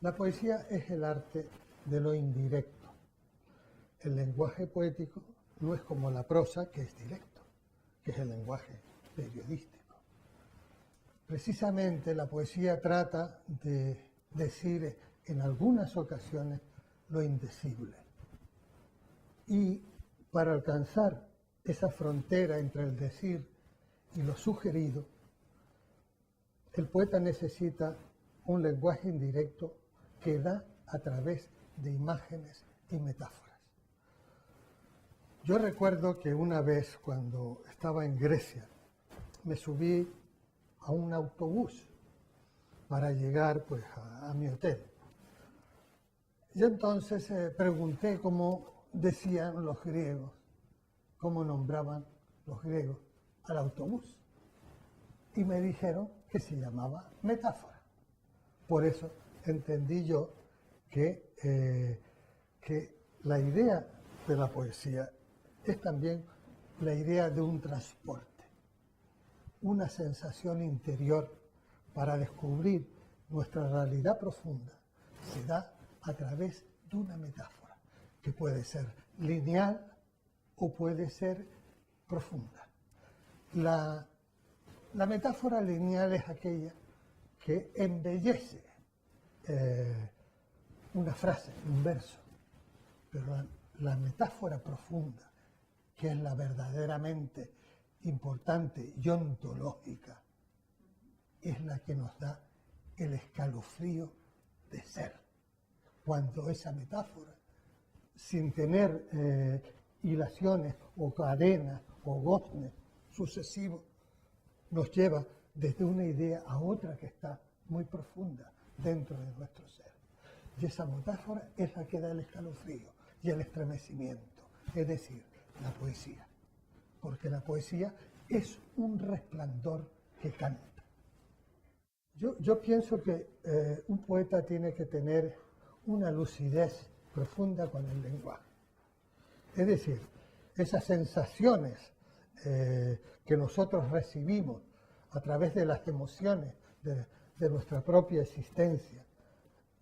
La poesía es el arte de lo indirecto. El lenguaje poético no es como la prosa, que es directo, que es el lenguaje periodístico. Precisamente la poesía trata de decir en algunas ocasiones lo indecible. Y para alcanzar esa frontera entre el decir y lo sugerido, el poeta necesita un lenguaje indirecto que da a través de imágenes y metáforas. Yo recuerdo que una vez cuando estaba en Grecia me subí a un autobús para llegar pues, a mi hotel. Y entonces pregunté cómo decían los griegos, cómo nombraban los griegos al autobús. Y me dijeron que se llamaba metáfora. Por eso entendí yo que la idea de la poesía es también la idea de un transporte, una sensación interior para descubrir nuestra realidad profunda. Se da a través de una metáfora, que puede ser lineal o puede ser profunda. La metáfora lineal es aquella que embellece una frase, un verso, pero la metáfora profunda, que es la verdaderamente importante y ontológica, es la que nos da el escalofrío de ser. Cuando esa metáfora, sin tener hilaciones o cadenas o goznes sucesivos, nos lleva desde una idea a otra que está muy profunda dentro de nuestro ser. Y esa metáfora es la que da el escalofrío y el estremecimiento, es decir, la poesía. Porque la poesía es un resplandor que canta. Yo pienso que un poeta tiene que tener una lucidez profunda con el lenguaje. Es decir, esas sensaciones que nosotros recibimos a través de las emociones de nuestra propia existencia,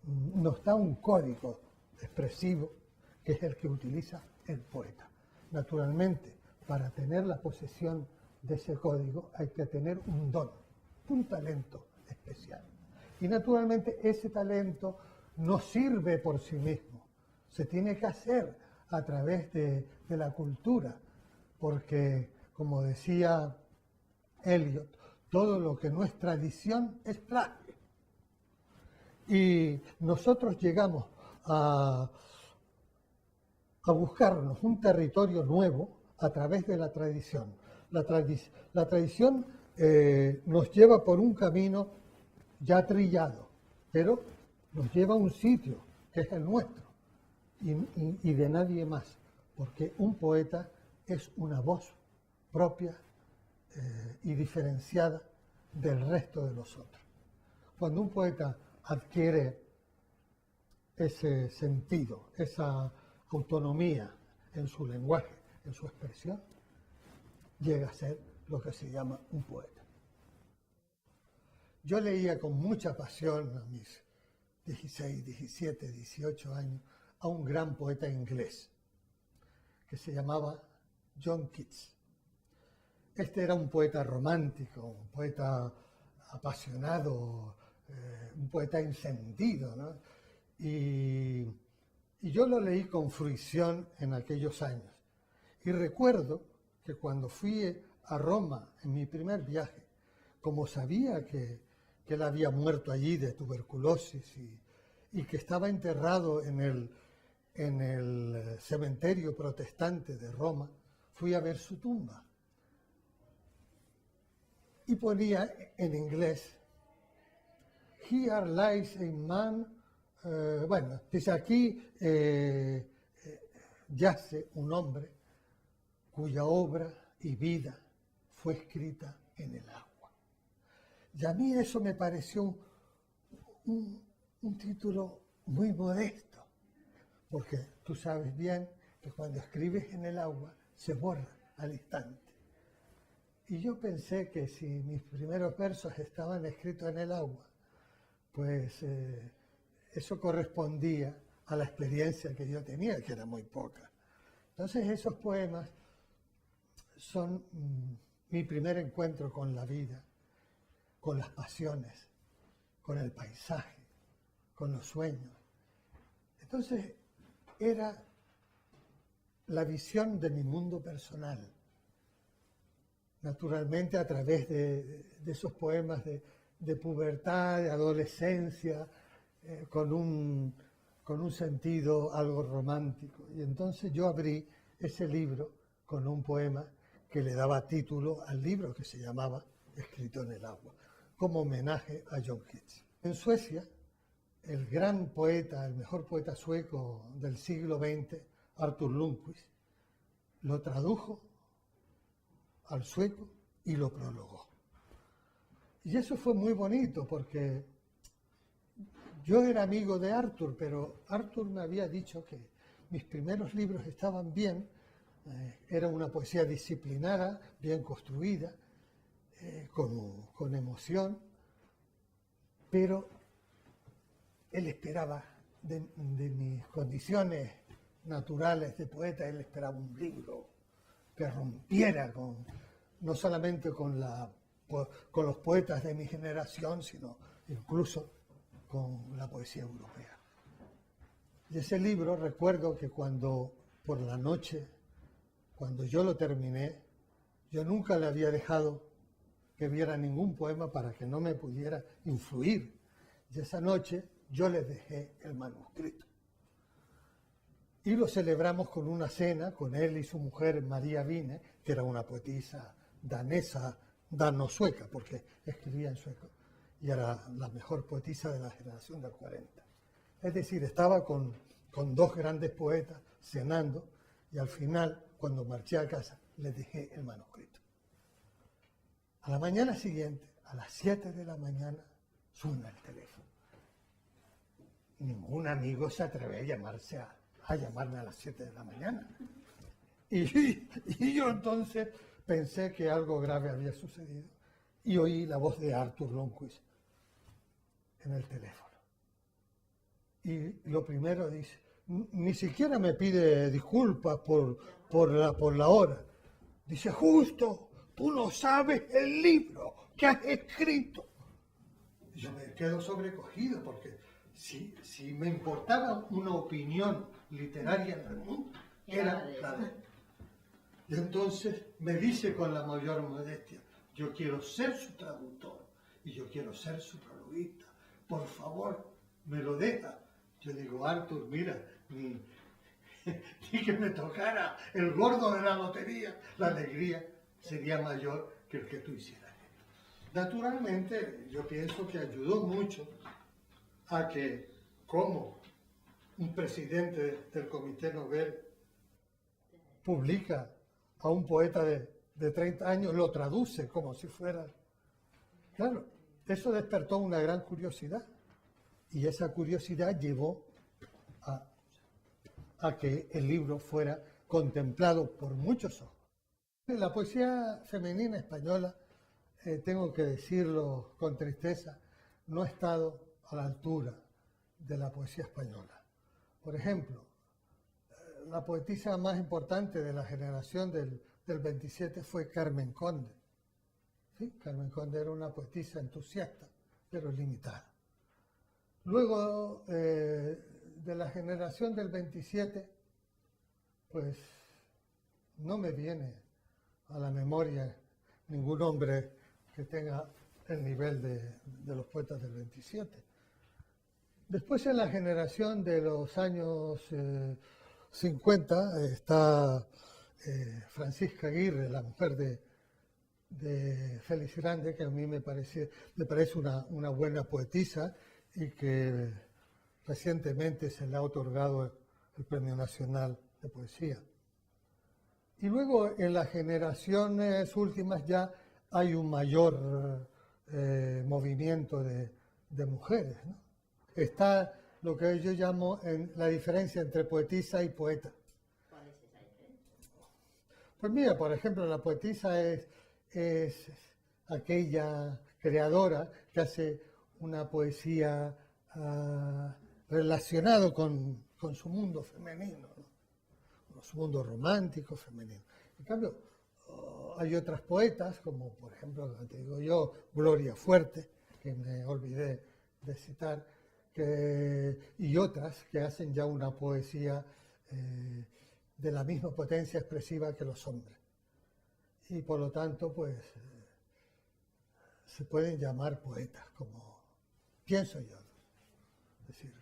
nos da un código expresivo que es el que utiliza el poeta. Naturalmente, para tener la posesión de ese código hay que tener un don, un talento especial. Y naturalmente ese talento no sirve por sí mismo, se tiene que hacer a través de la cultura, porque, como decía Eliot, todo lo que no es tradición es plagio. Y nosotros llegamos a buscarnos un territorio nuevo a través de la tradición. La tradición nos lleva por un camino ya trillado, pero nos lleva a un sitio que es el nuestro y de nadie más, porque un poeta es una voz propia y diferenciada del resto de los otros. Cuando un poeta adquiere ese sentido, esa autonomía en su lenguaje, en su expresión, llega a ser lo que se llama un poeta. Yo leía con mucha pasión a mis 16, 17, 18 años a un gran poeta inglés que se llamaba John Keats. Este era un poeta romántico, un poeta apasionado, un poeta encendido, ¿no? Y yo lo leí con fruición en aquellos años. Y recuerdo que cuando fui a Roma en mi primer viaje, como sabía que él había muerto allí de tuberculosis y que estaba enterrado en el cementerio protestante de Roma, fui a ver su tumba. Y ponía en inglés, "Here lies a man", bueno, dice aquí, yace un hombre cuya obra y vida fue escrita en el agua. Y a mí eso me pareció un título muy modesto, porque tú sabes bien que cuando escribes en el agua se borra al instante. Y yo pensé que si mis primeros versos estaban escritos en el agua, pues eso correspondía a la experiencia que yo tenía, que era muy poca. Entonces esos poemas son mi primer encuentro con la vida, con las pasiones, con el paisaje, con los sueños. Entonces era la visión de mi mundo personal, naturalmente a través de esos poemas de pubertad, de adolescencia, con un sentido algo romántico. Y entonces yo abrí ese libro con un poema que le daba título al libro, que se llamaba Escrito en el agua, como homenaje a John Keats. En Suecia, el gran poeta, el mejor poeta sueco del siglo XX, Artur Lundquist, lo tradujo al sueco y lo prologó. Y eso fue muy bonito porque yo era amigo de Artur, pero Artur me había dicho que mis primeros libros estaban bien, era una poesía disciplinada, bien construida, con emoción, pero él esperaba de mis condiciones naturales de poeta, él esperaba un libro que rompiera no solamente con los poetas de mi generación, sino incluso con la poesía europea. Y ese libro, recuerdo que por la noche, cuando yo lo terminé, yo nunca le había dejado que viera ningún poema para que no me pudiera influir. Y esa noche yo les dejé el manuscrito. Y lo celebramos con una cena con él y su mujer María Vine, que era una poetisa danesa, dano-sueca, porque escribía en sueco, y era la mejor poetisa de la generación del 40. Es decir, estaba con dos grandes poetas cenando, y al final, cuando marché a casa, les dejé el manuscrito. A la mañana siguiente, a las 7 de la mañana, suena el teléfono. Ningún amigo se atreve a llamarme a las 7 de la mañana. Y yo entonces pensé que algo grave había sucedido y oí la voz de Artur Lundquist en el teléfono. Y lo primero dice, ni siquiera me pide disculpas por la hora. Dice, justo, tú no sabes el libro que has escrito. Y yo me quedo sobrecogido porque si me importaba una opinión literaria en el mundo, era la de él. Y entonces me dice con la mayor modestia, yo quiero ser su traductor y yo quiero ser su prologuista. Por favor, me lo deja. Yo digo, Artur, mira, ni que me tocara el gordo de la lotería, la alegría sería mayor que el que tú hicieras. Naturalmente, yo pienso que ayudó mucho a que, como un presidente del Comité Nobel publica a un poeta de 30 años, lo traduce como si fuera... Claro, eso despertó una gran curiosidad y esa curiosidad llevó a que el libro fuera contemplado por muchos ojos. La poesía femenina española, tengo que decirlo con tristeza, no ha estado a la altura de la poesía española. Por ejemplo, la poetisa más importante de la generación del 27 fue Carmen Conde. ¿Sí? Carmen Conde era una poetisa entusiasta, pero limitada. Luego, de la generación del 27, pues no me viene a la memoria ningún hombre que tenga el nivel de los poetas del 27. Después, en la generación de los años 50 está Francisca Aguirre, la mujer de Félix Grande, que a mí me parece una buena poetisa y que recientemente se le ha otorgado el Premio Nacional de Poesía. Y luego en las generaciones últimas ya hay un mayor movimiento de mujeres, ¿no? Está lo que yo llamo la diferencia entre poetisa y poeta. ¿Cuál es esa diferencia? Pues mira, por ejemplo, la poetisa es aquella creadora que hace una poesía relacionado con su mundo femenino, ¿no? Su mundo romántico femenino. En cambio, hay otras poetas, como por ejemplo, te digo yo, Gloria Fuerte, que me olvidé de citar, y otras que hacen ya una poesía de la misma potencia expresiva que los hombres. Y por lo tanto, pues, se pueden llamar poetas, como pienso yo. Es decir,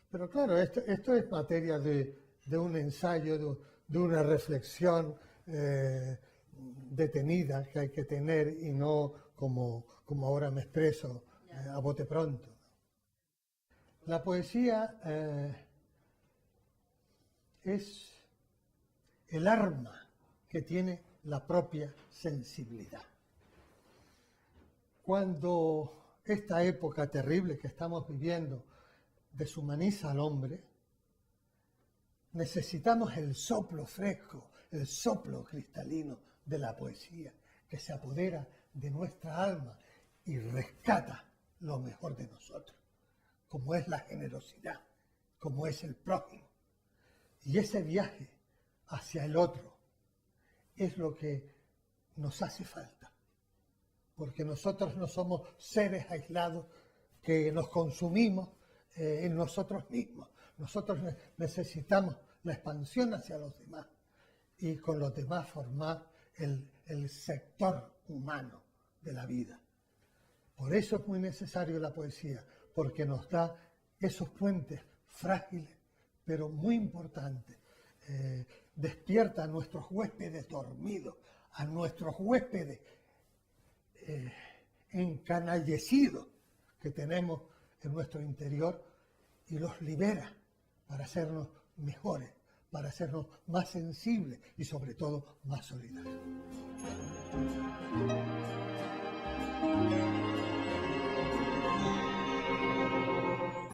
pero claro, esto es materia de un ensayo, de una reflexión detenida que hay que tener y no como ahora me expreso a bote pronto. La poesía es el arma que tiene la propia sensibilidad. Cuando esta época terrible que estamos viviendo deshumaniza al hombre, necesitamos el soplo fresco, el soplo cristalino de la poesía que se apodera de nuestra alma y rescata lo mejor de nosotros, como es la generosidad, como es el prójimo. Y ese viaje hacia el otro es lo que nos hace falta, porque nosotros no somos seres aislados que nos consumimos en nosotros mismos. Nosotros necesitamos la expansión hacia los demás y con los demás formar el sector humano de la vida. Por eso es muy necesario la poesía, porque nos da esos puentes frágiles, pero muy importantes. Despierta a nuestros huéspedes dormidos, a nuestros huéspedes encanallecidos que tenemos en nuestro interior y los libera para hacernos mejores, para hacernos más sensibles y sobre todo más solidarios.